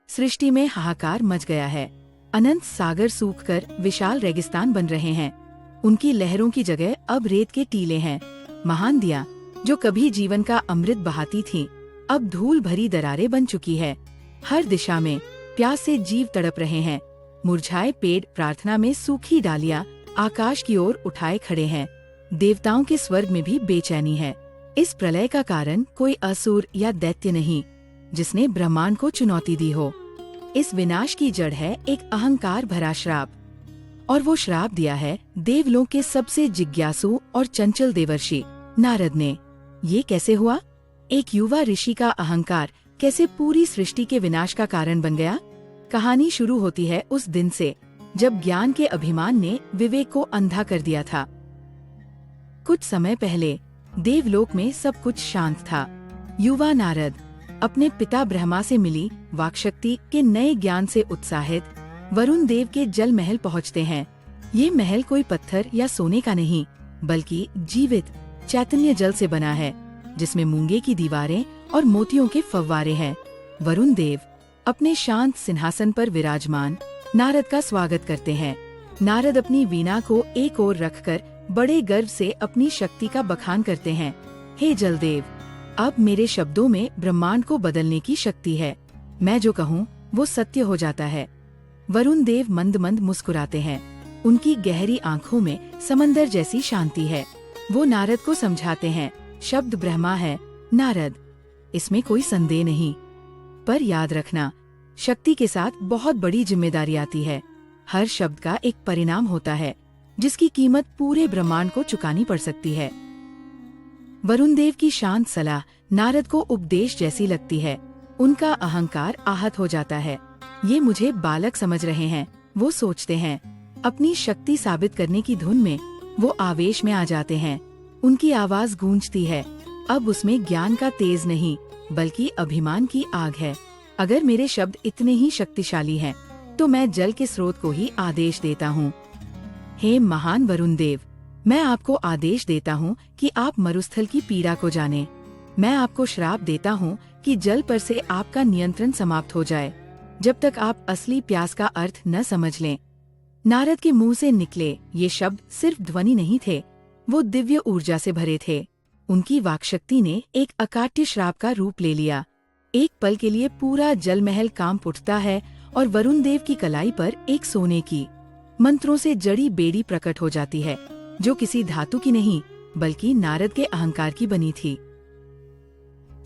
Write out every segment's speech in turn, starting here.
सृष्टि में हाहाकार मच गया है। अनंत सागर सूखकर विशाल रेगिस्तान बन रहे हैं। उनकी लहरों की जगह अब रेत के टीले हैं। महान दिया जो कभी जीवन का अमृत बहाती थी, अब धूल भरी दरारें बन चुकी है। हर दिशा में प्यास से जीव तड़प रहे हैं। मुरझाए पेड़ प्रार्थना में सूखी डालियां आकाश की ओर उठाए खड़े हैं। देवताओं के स्वर्ग में भी बेचैनी है। इस प्रलय का कारण कोई असुर या दैत्य नहीं, जिसने ब्रह्मांड को चुनौती दी हो। इस विनाश की जड़ है एक अहंकार भरा श्राप, और वो श्राप दिया है देवलोक के सबसे जिज्ञासु और चंचल देवर्षि नारद ने। ये कैसे हुआ? एक युवा ऋषि का अहंकार कैसे पूरी सृष्टि के विनाश का कारण बन गया? कहानी शुरू होती है उस दिन से जब ज्ञान के अभिमान ने विवेक को अंधा कर दिया था। कुछ समय पहले देवलोक में सब कुछ शांत था। युवा नारद अपने पिता ब्रह्मा से मिली वाक्शक्ति के नए ज्ञान से उत्साहित वरुण देव के जल महल पहुँचते हैं। ये महल कोई पत्थर या सोने का नहीं, बल्कि जीवित चैतन्य जल से बना है, जिसमें मूंगे की दीवारें और मोतियों के फव्वारे हैं। वरुण देव अपने शांत सिंहासन पर विराजमान नारद का स्वागत करते हैं। नारद अपनी वीणा को एक ओर रखकर बड़े गर्व से अपनी शक्ति का बखान करते हैं। हे जलदेव, अब मेरे शब्दों में ब्रह्मांड को बदलने की शक्ति है। मैं जो कहूँ वो सत्य हो जाता है। वरुण देव मंद मंद मुस्कुराते हैं। उनकी गहरी आंखों में समंदर जैसी शांति है। वो नारद को समझाते हैं, शब्द ब्रह्मा है नारद, इसमें कोई संदेह नहीं। पर याद रखना, शक्ति के साथ बहुत बड़ी जिम्मेदारी आती है। हर शब्द का एक परिणाम होता है, जिसकी कीमत पूरे ब्रह्मांड को चुकानी पड़ सकती है। वरुण देव की शांत सलाह नारद को उपदेश जैसी लगती है। उनका अहंकार आहत हो जाता है। ये मुझे बालक समझ रहे हैं, वो सोचते हैं। अपनी शक्ति साबित करने की धुन में वो आवेश में आ जाते हैं। उनकी आवाज गूंजती है। अब उसमें ज्ञान का तेज नहीं, बल्कि अभिमान की आग है। अगर मेरे शब्द इतने ही शक्तिशाली हैं, तो मैं जल के स्रोत को ही आदेश देता हूँ। हे महान वरुण देव, मैं आपको आदेश देता हूँ कि आप मरुस्थल की पीड़ा को जानें। मैं आपको श्राप देता हूँ कि जल पर से आपका नियंत्रण समाप्त हो जाए, जब तक आप असली प्यास का अर्थ न समझ लें। नारद के मुंह से निकले ये शब्द सिर्फ ध्वनि नहीं थे, वो दिव्य ऊर्जा से भरे थे। उनकी वाक्शक्ति ने एक अकाट्य श्राप का रूप ले लिया। एक पल के लिए पूरा जल महल कांप उठता है और वरुण देव की कलाई पर एक सोने की मंत्रों से जड़ी बेड़ी प्रकट हो जाती है, जो किसी धातु की नहीं, बल्कि नारद के अहंकार की बनी थी।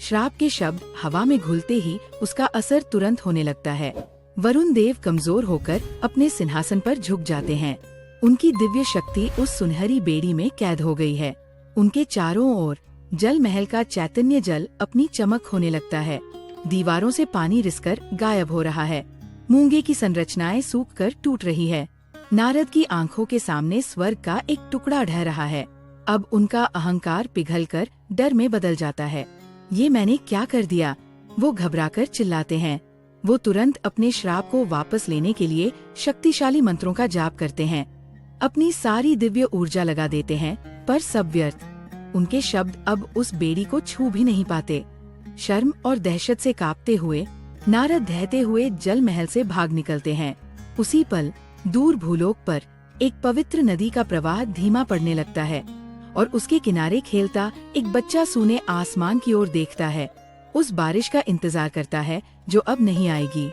श्राप के शब्द हवा में घुलते ही उसका असर तुरंत होने लगता है। वरुण देव कमजोर होकर अपने सिंहासन पर झुक जाते हैं। उनकी दिव्य शक्ति उस सुनहरी बेड़ी में कैद हो गई है। उनके चारों ओर जल महल का चैतन्य जल अपनी चमक होने लगता है। दीवारों से पानी रिसकर गायब हो रहा है। मूंगे की संरचनाएं सूखकर टूट रही है। नारद की आंखों के सामने स्वर्ग का एक टुकड़ा ढह रहा है। अब उनका अहंकार पिघलकर डर में बदल जाता है। ये मैंने क्या कर दिया? वो घबराकर चिल्लाते हैं। वो तुरंत अपने श्राप को वापस लेने के लिए शक्तिशाली मंत्रों का जाप करते हैं। अपनी सारी दिव्य ऊर्जा लगा देते हैं, पर सब व्यर्थ। उनके शब्द अब उस बेड़ी को छू भी नहीं पाते। शर्म और दहशत से कांपते हुए नारद दहते हुए जल महल से भाग निकलते हैं। उसी पल दूर भूलोक पर एक पवित्र नदी का प्रवाह धीमा पड़ने लगता है, और उसके किनारे खेलता एक बच्चा सूने आसमान की ओर देखता है। उस बारिश का इंतजार करता है जो अब नहीं आएगी।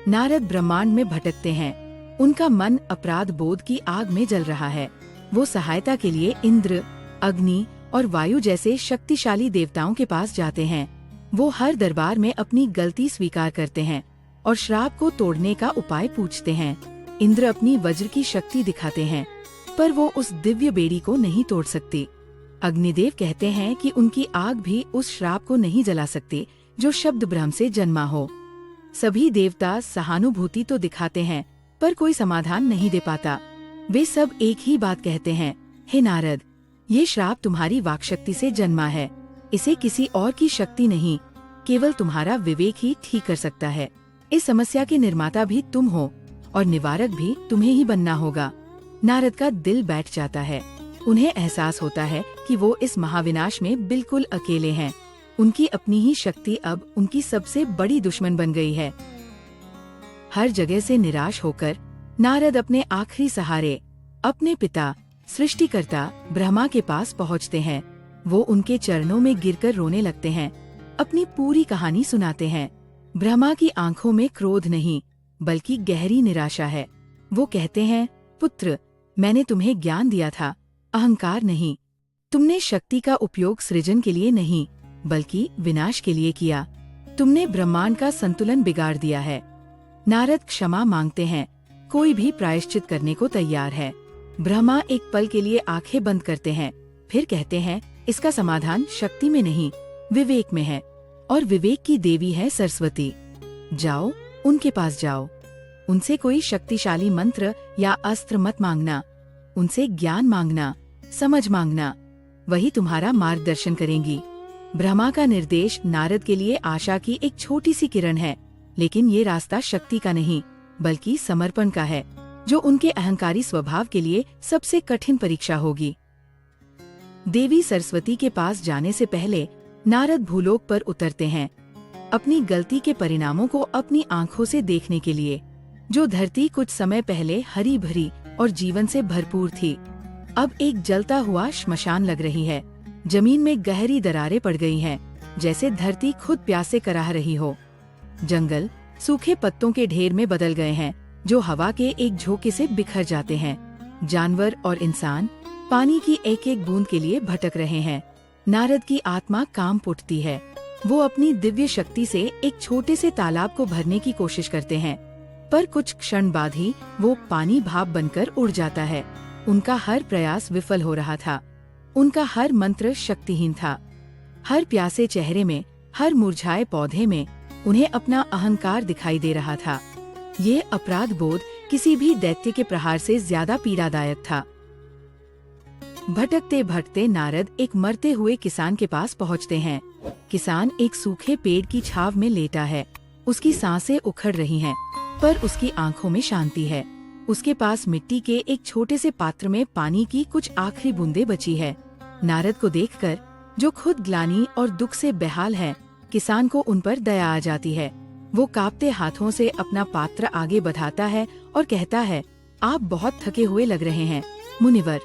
नारद ब्रह्मांड में भटकते हैं। उनका मन अपराध बोध की आग में जल रहा है। वो सहायता के लिए इंद्र, अग्नि और वायु जैसे शक्तिशाली देवताओं के पास जाते हैं। वो हर दरबार में अपनी गलती स्वीकार करते हैं और श्राप को तोड़ने का उपाय पूछते हैं। इंद्र अपनी वज्र की शक्ति दिखाते हैं, पर वो उस दिव्य बेड़ी को नहीं तोड़ सकती। अग्निदेव कहते हैं कि उनकी आग भी उस श्राप को नहीं जला सकती जो शब्द ब्रह्म से जन्मा हो। सभी देवता सहानुभूति तो दिखाते हैं, पर कोई समाधान नहीं दे पाता। वे सब एक ही बात कहते हैं, हे नारद, ये श्राप तुम्हारी वाक्शक्ति से जन्मा है। इसे किसी और की शक्ति नहीं, केवल तुम्हारा विवेक ही ठीक कर सकता है। इस समस्या के निर्माता भी तुम हो और निवारक भी तुम्हें ही बनना होगा। नारद का दिल बैठ जाता है। उन्हें एहसास होता है कि वो इस महाविनाश में बिल्कुल अकेले हैं। उनकी अपनी ही शक्ति अब उनकी सबसे बड़ी दुश्मन बन गई है। हर जगह से निराश होकर नारद अपने आखिरी सहारे, अपने पिता सृष्टिकर्ता ब्रह्मा के पास पहुँचते हैं। वो उनके चरणों में गिरकर रोने लगते हैं, अपनी पूरी कहानी सुनाते हैं। ब्रह्मा की आंखों में क्रोध नहीं, बल्कि गहरी निराशा है। वो कहते हैं, पुत्र, मैंने तुम्हें ज्ञान दिया था, अहंकार नहीं। तुमने शक्ति का उपयोग सृजन के लिए नहीं, बल्कि विनाश के लिए किया। तुमने ब्रह्मांड का संतुलन बिगाड़ दिया है। नारद क्षमा मांगते हैं, कोई भी प्रायश्चित करने को तैयार है। ब्रह्मा एक पल के लिए आंखें बंद करते हैं, फिर कहते हैं, इसका समाधान शक्ति में नहीं, विवेक में है, और विवेक की देवी है सरस्वती। जाओ, उनके पास जाओ। उनसे कोई शक्तिशाली मंत्र या अस्त्र मत मांगना, उनसे ज्ञान मांगना, समझ मांगना, वही तुम्हारा मार्गदर्शन करेंगी। ब्रह्मा का निर्देश नारद के लिए आशा की एक छोटी सी किरण है, लेकिन ये रास्ता शक्ति का नहीं, बल्कि समर्पण का है, जो उनके अहंकारी स्वभाव के लिए सबसे कठिन परीक्षा होगी। देवी सरस्वती के पास जाने से पहले नारद भूलोक पर उतरते हैं, अपनी गलती के परिणामों को अपनी आंखों से देखने के लिए। जो धरती कुछ समय पहले हरी भरी और जीवन से भरपूर थी, अब एक जलता हुआ श्मशान लग रही है। जमीन में गहरी दरारें पड़ गई हैं, जैसे धरती खुद प्यास से कराह रही हो। जंगल सूखे पत्तों के ढेर में बदल गए हैं, जो हवा के एक झोंके से बिखर जाते हैं। जानवर और इंसान पानी की एक एक बूंद के लिए भटक रहे हैं। नारद की आत्मा कांप उठती है। वो अपनी दिव्य शक्ति से एक छोटे से तालाब को भरने की कोशिश करते हैं, पर कुछ क्षण बाद ही वो पानी भाप बनकर उड़ जाता है। उनका हर प्रयास विफल हो रहा था। उनका हर मंत्र शक्तिहीन था। हर प्यासे चेहरे में, हर मुरझाए पौधे में उन्हें अपना अहंकार दिखाई दे रहा था। ये अपराध बोध किसी भी दैत्य के प्रहार से ज्यादा पीड़ादायक था। भटकते भटकते नारद एक मरते हुए किसान के पास पहुंचते हैं। किसान एक सूखे पेड़ की छाव में लेटा है। उसकी सांसें उखड़ रही हैं, पर उसकी आंखों में शांति है। उसके पास मिट्टी के एक छोटे से पात्र में पानी की कुछ आखिरी बूंदें बची है। नारद को देखकर, जो खुद ग्लानि और दुख से बेहाल है, किसान को उन पर दया आ जाती है। वो कांपते हाथों से अपना पात्र आगे बढ़ाता है और कहता है, आप बहुत थके हुए लग रहे हैं, मुनिवर,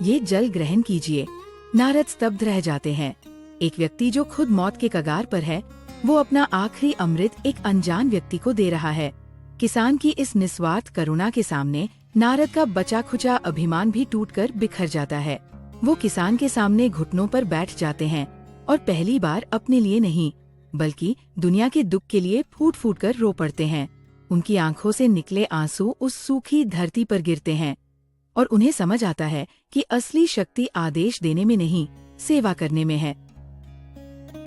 ये जल ग्रहण कीजिए। नारद स्तब्ध रह जाते हैं। एक व्यक्ति जो खुद मौत के कगार पर है, वो अपना आखिरी अमृत एक अनजान व्यक्ति को दे रहा है। किसान की इस निस्वार्थ करुणा के सामने नारद का बचा खुचा अभिमान भी टूटकर बिखर जाता है। वो किसान के सामने घुटनों पर बैठ जाते हैं और पहली बार अपने लिए नहीं, बल्कि दुनिया के दुख के लिए फूट फूट कर रो पड़ते हैं। उनकी आंखों से निकले आंसू उस सूखी धरती पर गिरते हैं और उन्हें समझ आता है कि असली शक्ति आदेश देने में नहीं, सेवा करने में है।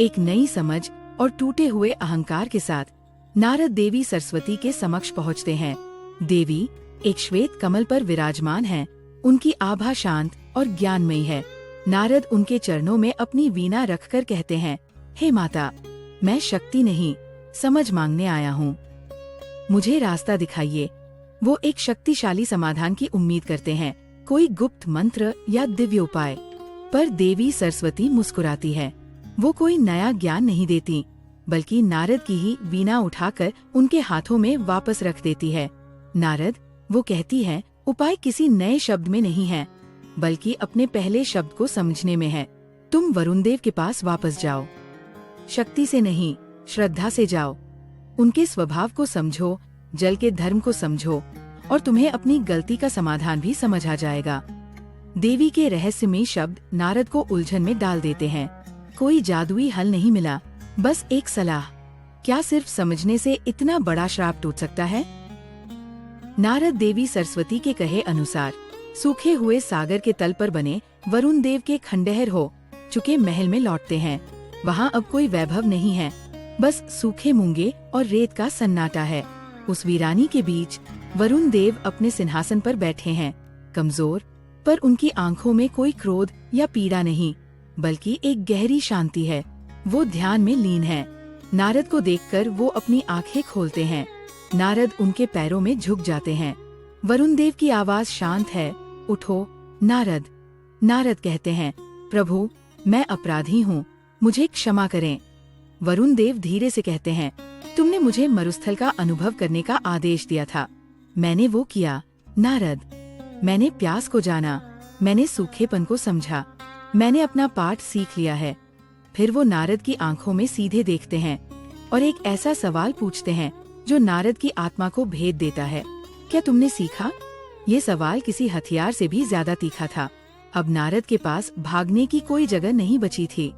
एक नई समझ और टूटे हुए अहंकार के साथ नारद देवी सरस्वती के समक्ष पहुंचते हैं। देवी एक श्वेत कमल पर विराजमान हैं। उनकी आभा शांत और ज्ञानमयी है। नारद उनके चरणों में अपनी वीणा रखकर कहते हैं, हे माता, मैं शक्ति नहीं, समझ मांगने आया हूँ। मुझे रास्ता दिखाइए। वो एक शक्तिशाली समाधान की उम्मीद करते हैं, कोई गुप्त मंत्र या दिव्य उपाय। पर देवी सरस्वती मुस्कुराती है। वो कोई नया ज्ञान नहीं देती, बल्कि नारद की ही वीणा उठाकर उनके हाथों में वापस रख देती है। नारद, वो कहती है, उपाय किसी नए शब्द में नहीं है, बल्कि अपने पहले शब्द को समझने में है। तुम वरुणदेव के पास वापस जाओ। शक्ति से नहीं, श्रद्धा से जाओ। उनके स्वभाव को समझो, जल के धर्म को समझो, और तुम्हें अपनी गलती का समाधान भी समझ आ जाएगा। देवी के रहस्यमयी शब्द नारद को उलझन में डाल देते हैं। कोई जादुई हल नहीं मिला, बस एक सलाह। क्या सिर्फ समझने से इतना बड़ा श्राप टूट सकता है? नारद देवी सरस्वती के कहे अनुसार सूखे हुए सागर के तल पर बने वरुण देव के खंडहर हो चुके महल में लौटते हैं। वहाँ अब कोई वैभव नहीं है, बस सूखे मूंगे और रेत का सन्नाटा है। उस वीरानी के बीच वरुण देव अपने सिंहासन पर बैठे हैं, कमजोर, पर उनकी आंखों में कोई क्रोध या पीड़ा नहीं, बल्कि एक गहरी शांति है। वो ध्यान में लीन है। नारद को देखकर वो अपनी आंखें खोलते हैं। नारद उनके पैरों में झुक जाते हैं। वरुण देव की आवाज शांत है, उठो नारद। नारद कहते हैं, प्रभु, मैं अपराधी हूँ, मुझे क्षमा करें। वरुण देव धीरे से कहते हैं, तुमने मुझे मरुस्थल का अनुभव करने का आदेश दिया था, मैंने वो किया नारद। मैंने प्यास को जाना, मैंने सूखेपन को समझा, मैंने अपना पाठ सीख लिया है। फिर वो नारद की आंखों में सीधे देखते हैं और एक ऐसा सवाल पूछते हैं जो नारद की आत्मा को भेद देता है। क्या तुमने सीखा? ये सवाल किसी हथियार से भी ज्यादा तीखा था। अब नारद के पास भागने की कोई जगह नहीं बची थी।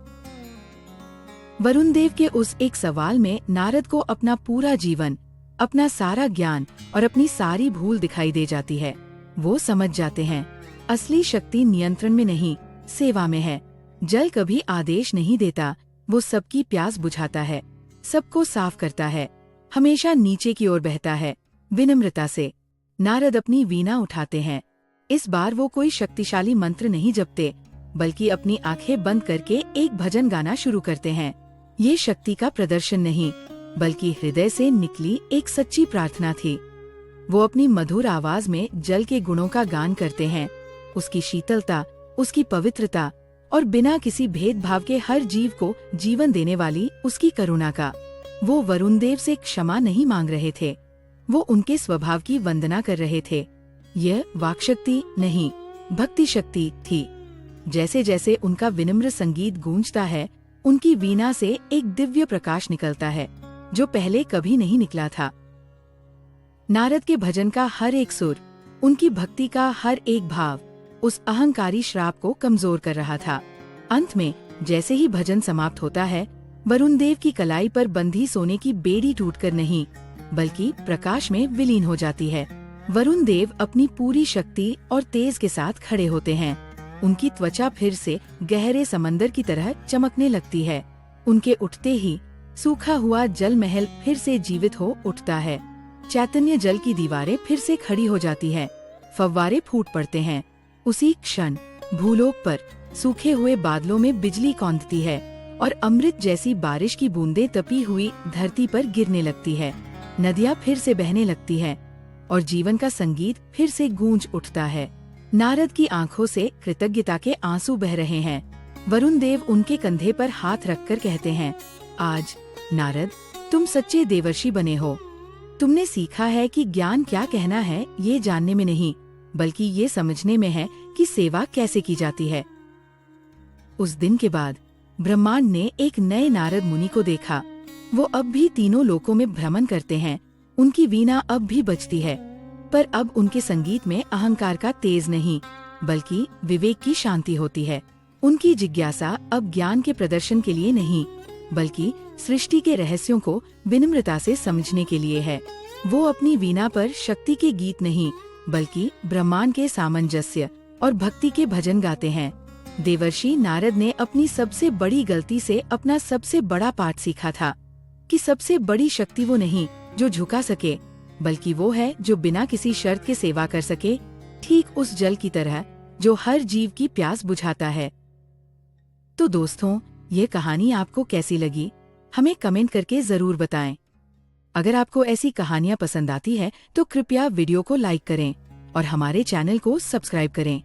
वरुण देव के उस एक सवाल में नारद को अपना पूरा जीवन, अपना सारा ज्ञान और अपनी सारी भूल दिखाई दे जाती है। वो समझ जाते हैं, असली शक्ति नियंत्रण में नहीं, सेवा में है। जल कभी आदेश नहीं देता, वो सबकी प्यास बुझाता है, सबको साफ करता है, हमेशा नीचे की ओर बहता है, विनम्रता से। नारद अपनी वीणा उठाते हैं। इस बार वो कोई शक्तिशाली मंत्र नहीं जपते, बल्कि अपनी आंखें बंद करके एक भजन गाना शुरू करते हैं। ये शक्ति का प्रदर्शन नहीं, बल्कि हृदय से निकली एक सच्ची प्रार्थना थी। वो अपनी मधुर आवाज में जल के गुणों का गान करते हैं, उसकी शीतलता, उसकी पवित्रता और बिना किसी भेदभाव के हर जीव को जीवन देने वाली उसकी करुणा का। वो वरुण देव से क्षमा नहीं मांग रहे थे, वो उनके स्वभाव की वंदना कर रहे थे। यह वाक्शक्ति नहीं, भक्ति शक्ति थी। जैसे जैसे उनका विनम्र संगीत गूंजता है, उनकी वीणा से एक दिव्य प्रकाश निकलता है जो पहले कभी नहीं निकला था। नारद के भजन का हर एक सुर, उनकी भक्ति का हर एक भाव उस अहंकारी श्राप को कमजोर कर रहा था। अंत में जैसे ही भजन समाप्त होता है, वरुण देव की कलाई पर बंधी सोने की बेड़ी टूटकर नहीं, बल्कि प्रकाश में विलीन हो जाती है। वरुण देव अपनी पूरी शक्ति और तेज के साथ खड़े होते हैं। उनकी त्वचा फिर से गहरे समंदर की तरह चमकने लगती है। उनके उठते ही सूखा हुआ जल महल फिर से जीवित हो उठता है। चैतन्य जल की दीवारें फिर से खड़ी हो जाती हैं, फव्वारे फूट पड़ते हैं। उसी क्षण भूलोक पर सूखे हुए बादलों में बिजली कौंधती है और अमृत जैसी बारिश की बूंदें तपी हुई धरती पर गिरने लगती है। नदियाँ फिर से बहने लगती हैं और जीवन का संगीत फिर से गूंज उठता है। नारद की आंखों से कृतज्ञता के आंसू बह रहे हैं। वरुण देव उनके कंधे पर हाथ रखकर कहते हैं, आज नारद, तुम सच्चे देवर्षि बने हो। तुमने सीखा है कि ज्ञान क्या कहना है ये जानने में नहीं, बल्कि ये समझने में है कि सेवा कैसे की जाती है। उस दिन के बाद ब्रह्मांड ने एक नए नारद मुनि को देखा। वो अब भी तीनों लोकों में भ्रमण करते हैं। उनकी वीणा अब भी बजती है, पर अब उनके संगीत में अहंकार का तेज नहीं, बल्कि विवेक की शांति होती है। उनकी जिज्ञासा अब ज्ञान के प्रदर्शन के लिए नहीं, बल्कि सृष्टि के रहस्यों को विनम्रता से समझने के लिए है। वो अपनी वीणा पर शक्ति के गीत नहीं, बल्कि ब्रह्मांड के सामंजस्य और भक्ति के भजन गाते हैं। देवर्षि नारद ने अपनी सबसे बड़ी गलती से अपना सबसे बड़ा पाठ सीखा था कि सबसे बड़ी शक्ति वो नहीं जो झुका सके, बल्कि वो है जो बिना किसी शर्त के सेवा कर सके, ठीक उस जल की तरह जो हर जीव की प्यास बुझाता है। तो दोस्तों, ये कहानी आपको कैसी लगी, हमें कमेंट करके जरूर बताएं। अगर आपको ऐसी कहानियाँ पसंद आती है तो कृपया वीडियो को लाइक करें और हमारे चैनल को सब्सक्राइब करें।